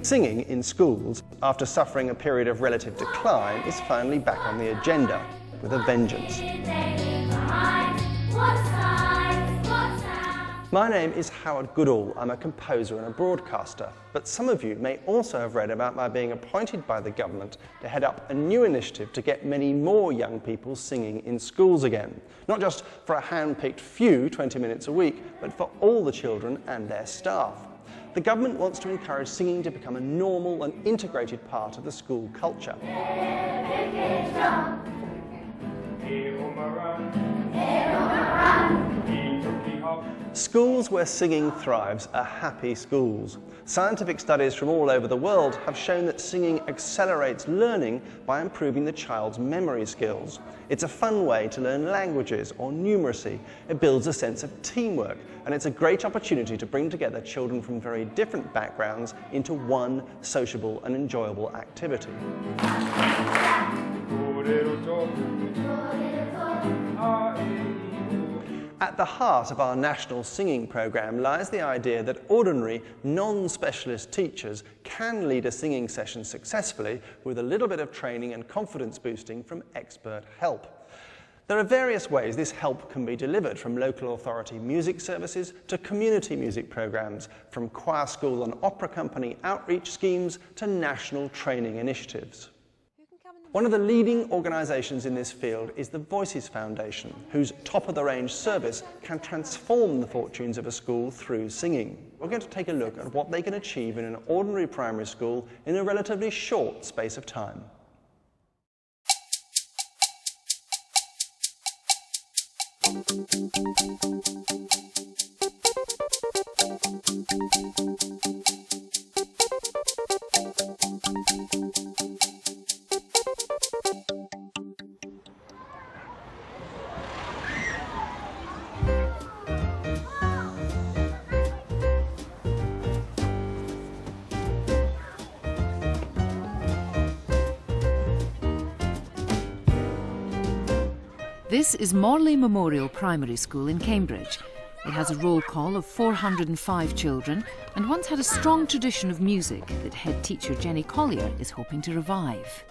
Singing in schools, after suffering a period of relative decline, is finally back on the agenda, with a vengeance. My name is Howard Goodall. I'm a composer and a broadcaster, but some of you may also have read about my being appointed by the government to head up a new initiative to get many more young people singing in schools again. Not just for a hand-picked few 20 minutes a week, but for all the children and their staff. The government wants to encourage singing to become a normal and integrated part of the school culture. Schools where singing thrives are happy schools. Scientific studies from all over the world have shown that singing accelerates learning by improving the child's memory skills. It's a fun way to learn languages or numeracy. It builds a sense of teamwork, and it's a great opportunity to bring together children from very different backgrounds into one sociable and enjoyable activity. At the heart of our national singing programme lies the idea that ordinary, non-specialist teachers can lead a singing session successfully with a little bit of training and confidence boosting from expert help. There are various ways this help can be delivered, from local authority music services to community music programmes, from choir school and opera company outreach schemes to national training initiatives. One of the leading organisations in this field is the Voices Foundation, whose top-of-the-range service can transform the fortunes of a school through singing. We're going to take a look at what they can achieve in an ordinary primary school in a relatively short space of time. This is Morley Memorial Primary School in Cambridge. It has a roll call of 405 children and once had a strong tradition of music that head teacher Jenny Collier is hoping to revive.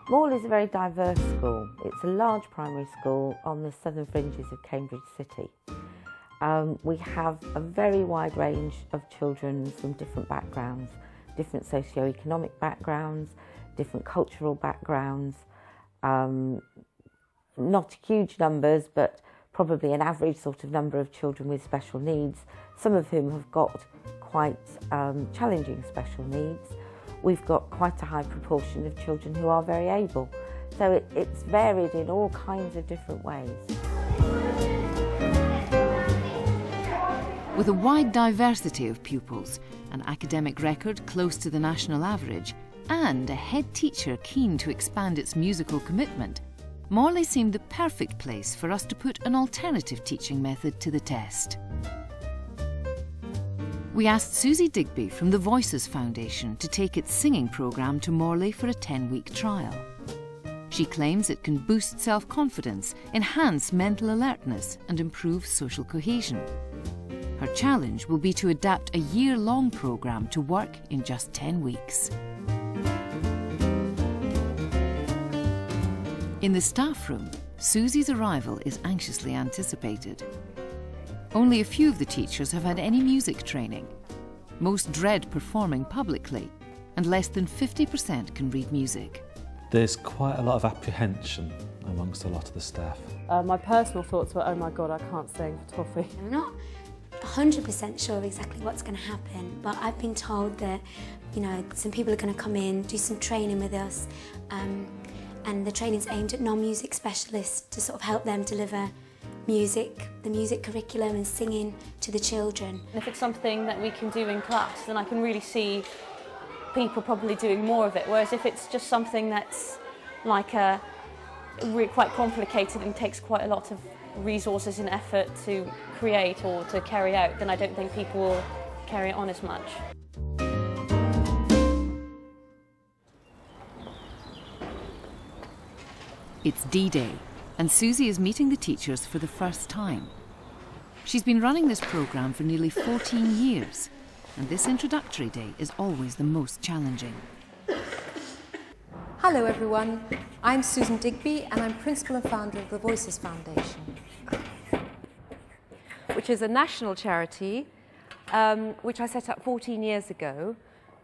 Morley is a very diverse school. It's a large primary school on the southern fringes of Cambridge City. We have a very wide range of children from different backgrounds, different socio-economic backgrounds, different cultural backgrounds. Not huge numbers, but probably an average sort of number of children with special needs, some of whom have got quite challenging special needs. We've got quite a high proportion of children who are very able. So it's varied in all kinds of different ways. With a wide diversity of pupils, an academic record close to the national average, and a head teacher keen to expand its musical commitment, Morley seemed the perfect place for us to put an alternative teaching method to the test. We asked Susie Digby from the Voices Foundation to take its singing programme to Morley for a 10-week trial. She claims it can boost self-confidence, enhance mental alertness and improve social cohesion. Her challenge will be to adapt a year-long programme to work in just 10 weeks. In the staff room, Susie's arrival is anxiously anticipated. Only a few of the teachers have had any music training. Most dread performing publicly, and less than 50% can read music. There's quite a lot of apprehension amongst a lot of the staff. My personal thoughts were, oh my God, I can't sing for toffee. I'm not 100% sure of exactly what's going to happen, but I've been told that, you know, some people are going to come in, do some training with us, and the training's aimed at non-music specialists to sort of help them deliver music, the music curriculum and singing to the children. If it's something that we can do in class, then I can really see people probably doing more of it, whereas if it's just something that's like quite complicated and takes quite a lot of resources and effort to create or to carry out, then I don't think people will carry it on as much. It's D-Day, and Susie is meeting the teachers for the first time. She's been running this programme for nearly 14 years. and this introductory day is always the most challenging. Hello everyone, I'm Susan Digby and I'm Principal and Founder of the Voices Foundation, which is a national charity which I set up 14 years ago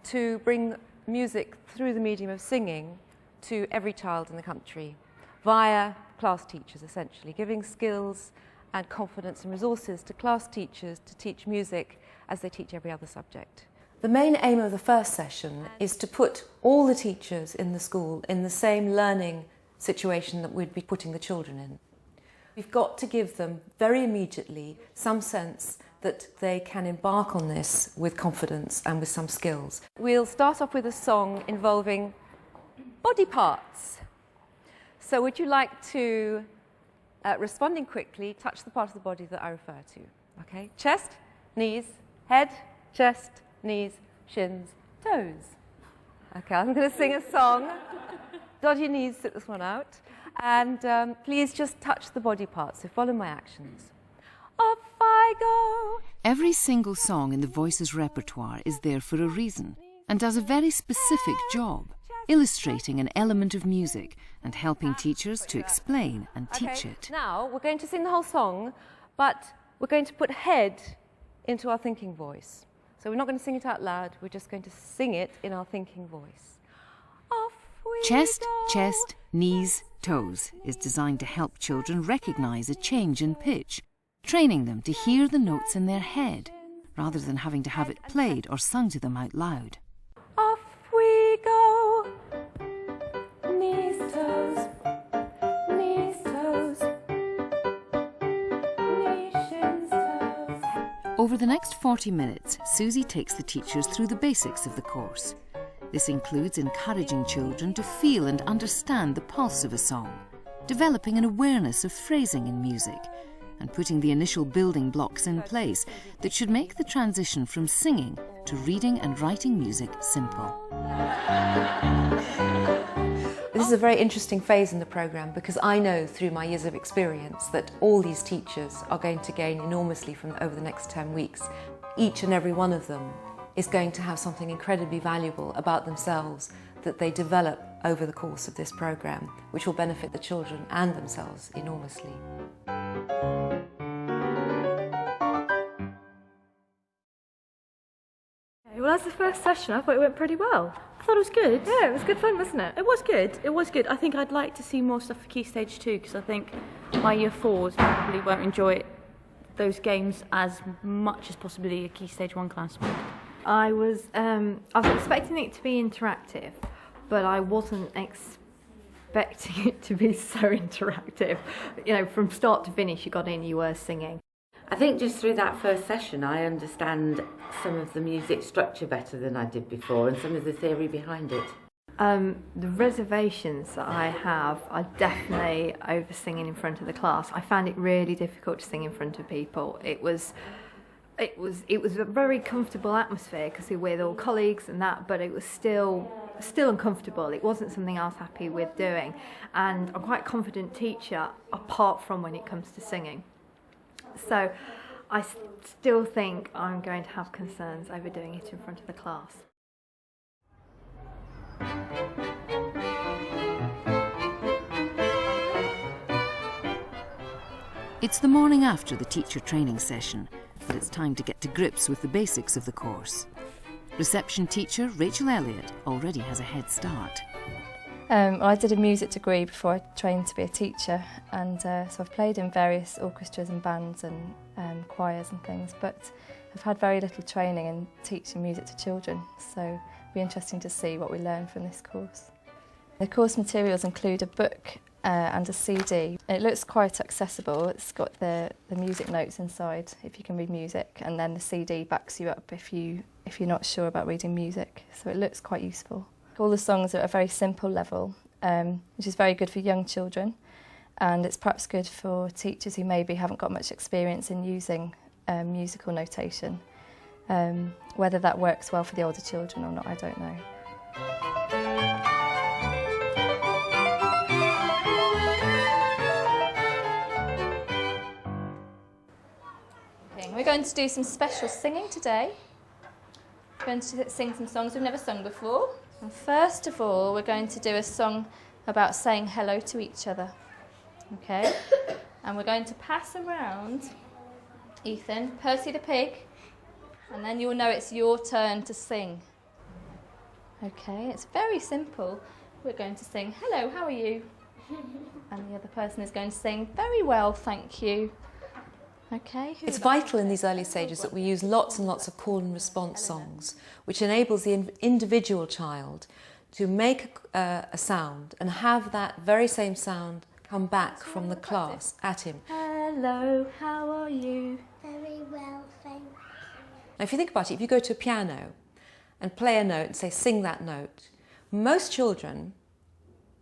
to bring music through the medium of singing to every child in the country via class teachers, essentially, giving skills and confidence and resources to class teachers to teach music as they teach every other subject. The main aim of the first session is to put all the teachers in the school in the same learning situation that we'd be putting the children in. We've got to give them very immediately some sense that they can embark on this with confidence and with some skills. We'll start off with a song involving body parts. So would you like to, responding quickly, touch the part of the body that I refer to? Okay, chest, knees, head, chest, knees, shins, toes. Okay, I'm going to sing a song. Dodge your knees, sit this one out. And please just touch the body parts, so follow my actions. Off I go. Every single song in the Voices repertoire is there for a reason and does a very specific job, illustrating an element of music and helping teachers to explain and teach it. Now we're going to sing the whole song, but we're going to put head into our thinking voice. So we're not going to sing it out loud, we're just going to sing it in our thinking voice. Off we Chest, go. chest, knees, toes is designed to help children recognise a change in pitch, training them to hear the notes in their head, rather than having to have it played or sung to them out loud. Off we go. Knees, toes. Knees, toes. Knees, shins, toes. Over the next 40 minutes, Susie takes the teachers through the basics of the course. This includes encouraging children to feel and understand the pulse of a song, developing an awareness of phrasing in music, and putting the initial building blocks in place that should make the transition from singing to reading and writing music simple. This is a very interesting phase in the programme because I know through my years of experience that all these teachers are going to gain enormously from over the next 10 weeks. Each and every one of them is going to have something incredibly valuable about themselves that they develop over the course of this programme, which will benefit the children and themselves enormously. Well, as the first session, I thought it went pretty well. I thought it was good. Yeah, it was good fun, wasn't it? It was good. It was good. I think I'd like to see more stuff for Key Stage 2 because I think my Year 4s probably won't enjoy those games as much as possibly a Key Stage 1 class would. I was expecting it to be interactive, but I wasn't expecting it to be so interactive. You know, from start to finish, you got in, you were singing. I think just through that first session I understand some of the music structure better than I did before and some of the theory behind it. The reservations that I have are definitely over singing in front of the class. I found it really difficult to sing in front of people. It was a very comfortable atmosphere because we were with all colleagues and that, but it was still uncomfortable. It wasn't something I was happy with doing, and I'm quite a confident teacher apart from when it comes to singing. So I still think I'm going to have concerns over doing it in front of the class. It's the morning after the teacher training session, but it's time to get to grips with the basics of the course. Reception teacher Rachel Elliott already has a head start. I did a music degree before I trained to be a teacher, and so I've played in various orchestras and bands and choirs and things, but I've had very little training in teaching music to children, so it'll be interesting to see what we learn from this course. The course materials include a book and a CD. It looks quite accessible. It's got the music notes inside if you can read music, and then the CD backs you up if you're not sure about reading music, so it looks quite useful. All the songs are at a very simple level, which is very good for young children, and it's perhaps good for teachers who maybe haven't got much experience in using musical notation. Whether that works well for the older children or not, I don't know. We're going to do some special singing today. We're going to sing some songs we've never sung before. And first of all, we're going to do a song about saying hello to each other. Okay? And we're going to pass around, Ethan, Percy the pig, and then you'll know it's your turn to sing. Okay, it's very simple. We're going to sing, hello, how are you? And the other person is going to sing, very well, thank you. Okay. It's vital in these early stages that we use lots and lots of call and response songs, which enables the individual child to make a sound and have that very same sound come back from the class at him. Hello, how are you? Very well, thanks. Now, if you think about it, if you go to a piano and play a note and say, sing that note, most children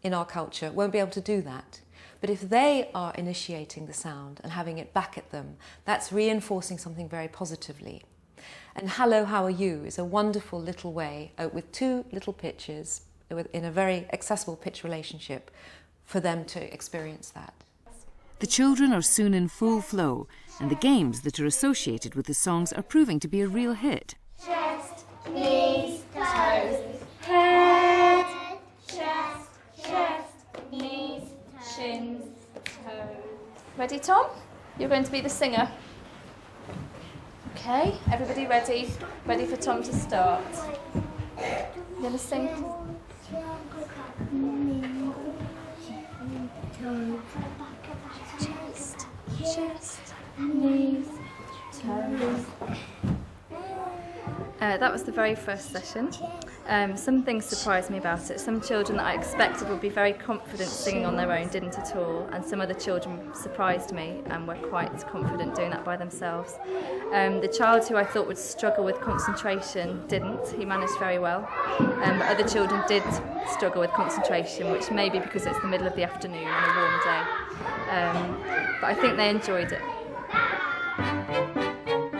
in our culture won't be able to do that. But if they are initiating the sound and having it back at them, that's reinforcing something very positively. And hello, how are you is a wonderful little way with two little pitches in a very accessible pitch relationship for them to experience that. The children are soon in full flow, and the games that are associated with the songs are proving to be a real hit. Chest, knees, toes, head, chest, knees, shins, toes. Ready, Tom? You're going to be the singer. Okay, everybody ready? Ready for Tom to start. You're going to sing. Chest, knees, toes. That was the very first session. Some things surprised me about it. Some children that I expected would be very confident singing on their own didn't at all, and some other children surprised me and were quite confident doing that by themselves. The child who I thought would struggle with concentration didn't. He managed very well. But other children did struggle with concentration, which may be because it's the middle of the afternoon and a warm day. But I think they enjoyed it.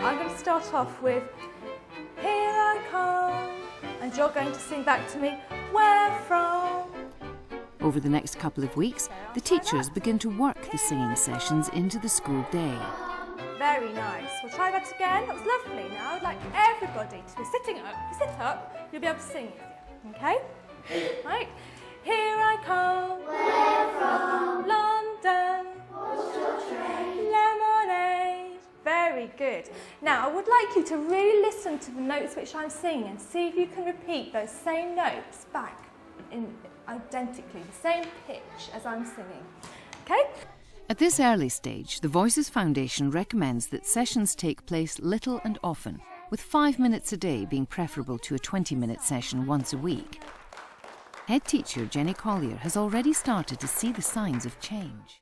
I'm going to start off with "Here I come," and you're going to sing back to me, "Where from?" Over the next couple of weeks, the teachers begin to work the singing sessions into the school day. Very nice. We'll try that again. That was lovely. Now I'd like everybody to be sitting up. If you sit up, you'll be able to sing with you. Okay? Right. Here I come. Where from? London. What's your train? Lemonade. Very good. Now I would like you to really listen to the notes which I'm singing and see if you can repeat those same notes back in identically the same pitch as I'm singing. Okay? At this early stage, the Voices Foundation recommends that sessions take place little and often, with 5 minutes a day being preferable to a 20-minute session once a week. Head teacher Jenny Collier has already started to see the signs of change.